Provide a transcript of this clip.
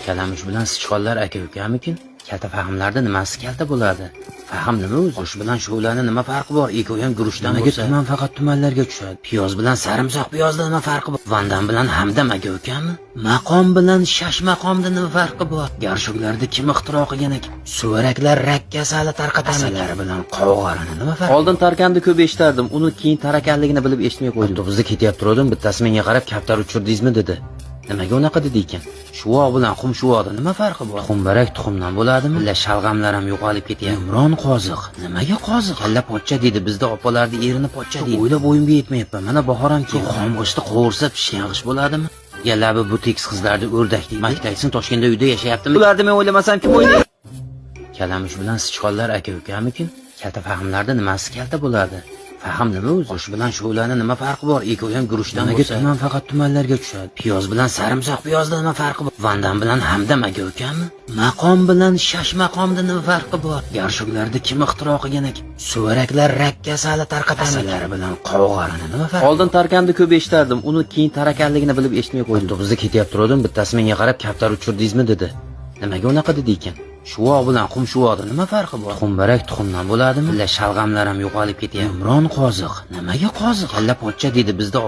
Kalamush bilan sichqonlar aka-ukamikin? Kalta fahmlarda nimasi kalta bo'ladi? Fahm nima o'zi? Osh bilan shu'lani nima farqi bor? Ikkovi ham guruchdan bo'lsa, tuman faqat tumanlarga tushadi. Piyoz bilan sarimsoq piyozda nima farqi bor? Vandan bilan hamdam aka-ukami? Maqom bilan shash maqomda nima farqi bor? Garshoklarni kim ixtiro qilgan ekan? Suvaraklar rak kasali tarqatamalari bilan qovg'arini nima farqi? Oldin tarkanni ko'p eshitardim, uni keyin tarakanligini bilib eshitmay qo'ydim. Avtobusda ketyapti turdim, bittasi menga qarab kaptar uchirdingizmi dedi. Nimaga unaqa dedi ekan? Shuvoq bilan xum shuvoqda nima farqi bor? Xumbarak tuxumdan bo'ladimi? Illa shalg'amlar ham yo'qolib ketyapti. Imron qoziq. Nimaga qoziq? Kalla pochcha deydi. Bizda opalarni erini pochcha deydi. O'ylab o'yimga yetmayapman. Mana bahor ham keldi. Xom g'ishtni qovursa pishgan g'isht bo'ladimi? Yalabi bu tekis qizlarni o'rdak deydi. Maktaysın Toshkentda uyda yashayaptimi? Ularni men o'ylamasam kim o'ylaydi? Kalamush bilan sichqonlar aka-ukamikin? Kalta fahmlarda nimasi kalta bo'ladi? Fahm nima o'zi? Osh bilan shu'lani nima farqi bor? Ikkovi ham guruchdan bo'lsa, tuman faqat tumanlarga tushadi. Piyoz bilan sarimsoq piyozda nima farqi bor? Vandan bilan hamdam aka-ukami? Maqom bilan shash maqomda nima farqi bor? Garshoklarni kim ixtiro qilgan ekan? Suvaraklar rak kasali tarqatamalari bilan qovg'arini nima farqi? Oldin tarkanni ko'p eshitardim, uni keyin tarakanligini bilib eshitmay qo'ydim. Avtobusda ketyapti turdim, bittasi menga qarab kaptar uchirdingizmi dedi. Nimaga unaqa dedi ekan? Shuvoq bilan xum shuvoqda nima farqi bor? Xumbarak tuxumdan bo'ladimi? Illa shalg'amlar ham yo'qolib ketyapti. Imron qoziq. Nimaga qoziq? Kalla pochcha deydi. Bizda